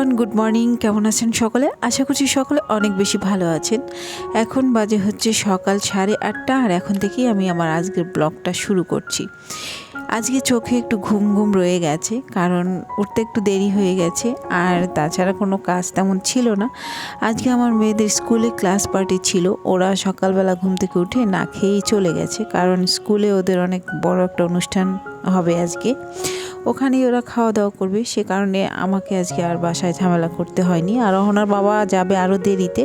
Everyone, good morning. কেমন আছেন সকলে? আশা করছি সকলে অনেক বেশি ভালো আছেন। এখন বাজে হচ্ছে সকাল 8:30, আর এখন থেকেই আমি আমার আজকের ব্লগটা শুরু করছি। আজকে চোখে একটু ঘুম ঘুম রয়ে গেছে, কারণ উঠতে একটু দেরি হয়ে গেছে, আর তাছাড়া কোনো কাজ তেমন ছিল না। আজকে আমার মেয়েদের স্কুলে ক্লাস পার্টি ছিল। ওরা সকালবেলা ঘুম থেকে উঠে না খেয়েই চলে গেছে, কারণ স্কুলে ওদের অনেক বড় একটা অনুষ্ঠান হবে আজকে। ওখানেই ওরা খাওয়া দাওয়া করবে, সে কারণে আমাকে আজকে আর বাসায় ঝামেলা করতে হয়নি। আর ওনার বাবা যাবে আরও দেরিতে,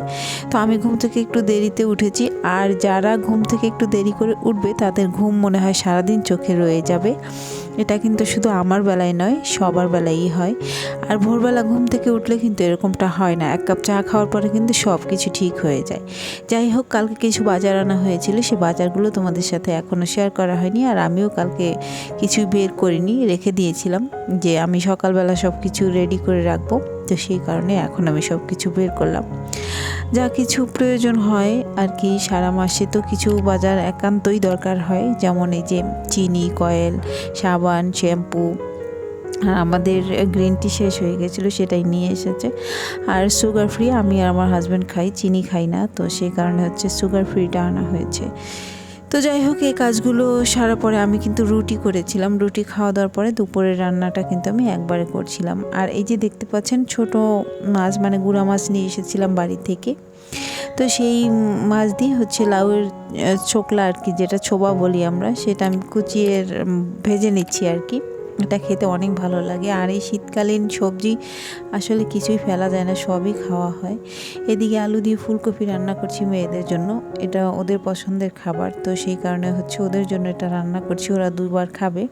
তো আমি ঘুম থেকে একটু দেরিতে উঠেছি। আর যারা ঘুম থেকে একটু দেরি করে উঠবে তাদের ঘুম মনে হয় সারাদিন চোখে রয়ে যাবে। এটা কিন্তু শুধু আমার বেলায় নয়, সবার বেলায়ই হয়। আর ভোরবেলা ঘুম থেকে উঠলে কিন্তু এরকমটা হয় না। এক কাপ চা খাওয়ার পরে কিন্তু সব কিছু ঠিক হয়ে যায়। যাই হোক, কালকে কিছু বাজার আনা হয়েছিল, সে বাজারগুলো তোমাদের সাথে এখনও শেয়ার করা হয়নি। আর আমিও কালকে কিছুই বের করিনি, রেখে দিয়েছিলাম যে আমি সকালবেলা সব কিছু রেডি করে রাখবো। তো সেই কারণে এখন আমি সব কিছু বের করলাম, যা কিছু প্রয়োজন হয় আর কি। সারা মাসে তো কিছু বাজার একান্তই দরকার হয়, যেমন এই যে চিনি, কয়েল, সাবান, শ্যাম্পু। আর আমাদের গ্রিন টি শেষ হয়ে গেছিলো, সেটাই নিয়ে এসেছে। আর সুগার ফ্রি, আমি আর আমার হাজব্যান্ড খাই, চিনি খাই না, তো সেই কারণে হচ্ছে সুগার ফ্রিটা আনা হয়েছে। তো যাই হোক, এই কাজগুলো সারা পরে আমি কিন্তু রুটি করেছিলাম। রুটি খাওয়া দাওয়ার পরে দুপুরের রান্নাটা কিন্তু আমি একবারে করছিলাম। আর এই যে দেখতে পাচ্ছেন ছোট মাছ, মানে গুঁড়া মাছ নিয়ে এসেছিলাম বাড়ি থেকে। তো সেই মাছ দিয়ে হচ্ছে লাউয়ের ছোকলা আর কি, যেটা ছোবা বলি আমরা, সেটা আমি কুচিয়ে ভেজে নিচ্ছি আর কি। এটা খেতে অনেক ভালো লাগে। আর এই শীতকালীন সবজি আসলে কিছুই ফেলা যায় না, সবই খাওয়া হয়। এদিকে আলু দিয়ে ফুলকপি রান্না করছি মেয়েদের জন্য, এটা ওদের পছন্দের খাবার। তো সেই কারণে হচ্ছে ওদের জন্য এটা রান্না করছি, ওরা দুবার খাবে।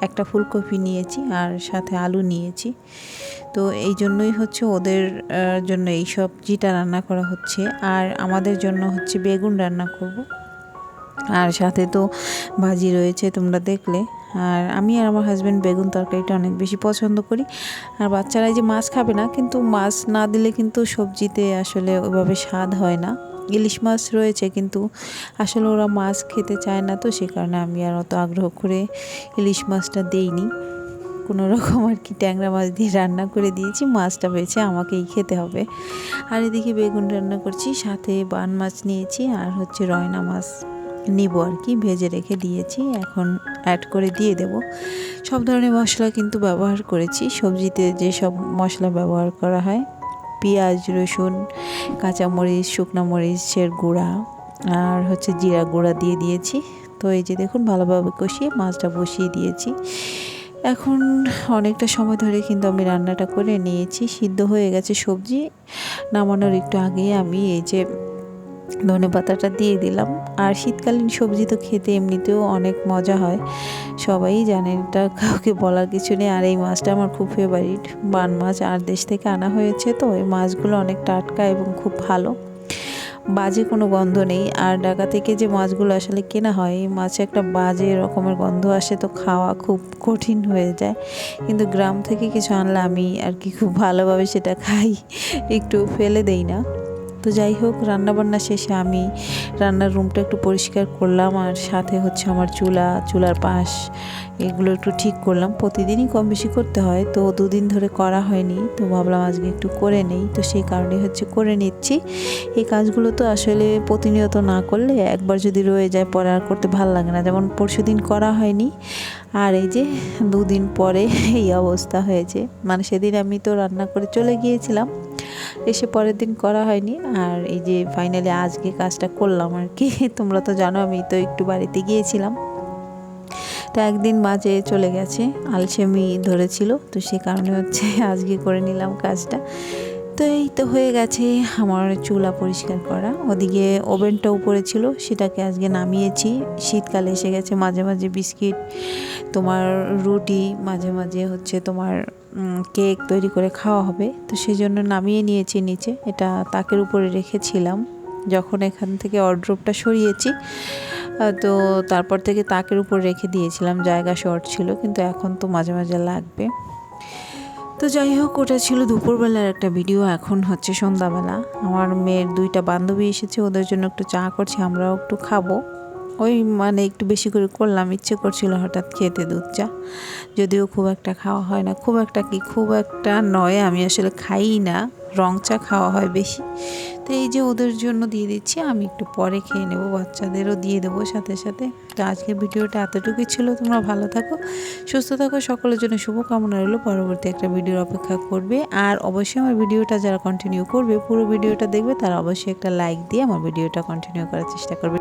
একটা ফুলকপি নিয়েছি আর সাথে আলু নিয়েছি। তো এই জন্যই হচ্ছে ওদের জন্য এই সবজিটা রান্না করা হচ্ছে। আর আমাদের জন্য হচ্ছে বেগুন রান্না করব। আর সাথে তো ভাজি রয়েছে, তোমরা দেখলে। আর আমি আর আমার হাজব্যান্ড বেগুন তরকারিটা অনেক বেশি পছন্দ করি। আর বাচ্চারা যে মাছ খাবে না, কিন্তু মাছ না দিলে কিন্তু সবজিতে আসলে ওইভাবে স্বাদ হয় না। ইলিশ মাছ রয়েছে, কিন্তু আসলে ওরা মাছ খেতে চায় না, তো সে কারণে আমি আর অত আগ্রহ করে ইলিশ মাছটা দেইনি। কোনো রকম আর কি ট্যাংরা মাছ দিয়ে রান্না করে দিয়েছি, মাছটা বেছে আমাকেই খেতে হবে। আর এদিকে বেগুন রান্না করছি, সাথে বান মাছ নিয়েছি, আর হচ্ছে রয়না মাছ নিব আর কি, ভেজে রেখে দিয়েছি, এখন অ্যাড করে দিয়ে দেব। সব ধরনের মশলা কিন্তু ব্যবহার করেছি, সবজিতে যে সব মশলা ব্যবহার করা হয়, পেঁয়াজ, রসুন, কাঁচামরিচ, শুকনো মরিচের গুঁড়া, আর হচ্ছে জিরা গুঁড়া দিয়ে দিয়েছি। তো এই যে দেখুন, ভালোভাবে কষিয়ে মাছটা বসিয়ে দিয়েছি। এখন অনেকটা সময় ধরে কিন্তু আমি রান্নাটা করে নিয়েছি, সিদ্ধ হয়ে গেছে সবজি। নামানোর একটু আগেই আমি এই যে ধনেপাতাটা দিয়ে দিলাম। আর শীতকালীন সবজি তো খেতে এমনিতেও অনেক মজা হয়, সবাই জানেন, এটা কাউকে বলার কিছু নেই। আর এই মাছটা আমার খুব ফেভারিট, বান মাছ, আর দেশ থেকে আনা হয়েছে। তো এই মাছগুলো অনেক টাটকা এবং খুব ভালো, বাজে কোনো গন্ধ নেই। আর ঢাকা থেকে যে মাছগুলো আসলে কেনা হয়, এই মাছে একটা বাজে রকমের গন্ধ আসে, তো খাওয়া খুব কঠিন হয়ে যায়। কিন্তু গ্রাম থেকে কিছু আনলে আমি আর কি খুব ভালোভাবে সেটা খাই, একটু ফেলে দেই না। তো যাই হোক, রান্নাবান্না শেষে আমি রান্নার রুমটা একটু পরিষ্কার করলাম, আর সাথে হচ্ছে আমার চুলার পাশ এগুলো একটু ঠিক করলাম। প্রতিদিনই কম বেশি করতে হয়, তো দুদিন ধরে করা হয়নি, তো ভাবলাম আজকে একটু করে নেই, তো সেই কারণে হচ্ছে করে নিচ্ছি। এই কাজগুলো তো আসলে প্রতিনিয়ত না করলে একবার যদি রয়ে যায়, পরে আর করতে ভালো লাগে না। যেমন পরশুদিন করা হয়নি, আর এই যে দুদিন পরে এই অবস্থা হয়েছে। মানে সেদিন আমি তো রান্না করে চলে গিয়েছিলাম, এসে পরের দিন করা হয়নি। আর এই যে ফাইনালি আজকে কাজটা করলাম আর কি। তোমরা তো জানো আমি তো একটু বাড়িতে গিয়েছিলাম, তো একদিন মাঝে চলে গেছে, আলসেমি ধরেছিল, তো সে কারণে হচ্ছে আজকে করে নিলাম কাজটা। তো এই তো হয়ে গেছে আমার চুলা পরিষ্কার করা। ওদিকে ওভেনটা উপরে ছিল, সেটাকে আজকে নামিয়েছি। শীতকালে এসে গেছে, মাঝে মাঝে বিস্কিট, তোমার রুটি, মাঝে মাঝে হচ্ছে তোমার কেক তৈরি করে খাওয়া হবে, তো সেই জন্য নামিয়ে নিয়েছি নিচে। এটা তাকের উপরে রেখেছিলাম যখন এখান থেকে ওয়ারড্রোবটা সরিয়েছি, তো তারপর থেকে তাকের উপর রেখে দিয়েছিলাম, জায়গা শর্ট ছিল, কিন্তু এখন তো মাঝে মাঝে লাগবে। তো যাই হোক, ওটা ছিল দুপুরবেলার একটা ভিডিও। এখন হচ্ছে সন্ধ্যাবেলা, আমার মেয়ের 2টা বান্ধবী এসেছে, ওদের জন্য একটু চা করছি, আমরাও একটু খাবো। ওই মানে একটু বেশি করে করলাম, ইচ্ছে করছিল হঠাৎ খেতে দুধ চা, যদিও খুব একটা খাওয়া হয় না, খুব একটা নয়, আমি আসলে খাই না, রং চা খাওয়া হয় বেশি। তো এই যে ওদের জন্য দিয়ে দিচ্ছি, আমি একটু পরে খেয়ে নেব, বাচ্চাদেরও দিয়ে দেবো সাথে সাথে। তো আজকের ভিডিওটা এতটুকুই ছিল, তোমরা ভালো থাকো, সুস্থ থাকো, সকলের জন্য শুভকামনা রইলো। পরবর্তী একটা ভিডিওর অপেক্ষা করবে, আর অবশ্যই আমার ভিডিওটা যারা কন্টিনিউ করবে, পুরো ভিডিওটা দেখবে, তারা অবশ্যই একটা লাইক দিয়ে আমার ভিডিওটা কন্টিনিউ করার চেষ্টা করবে।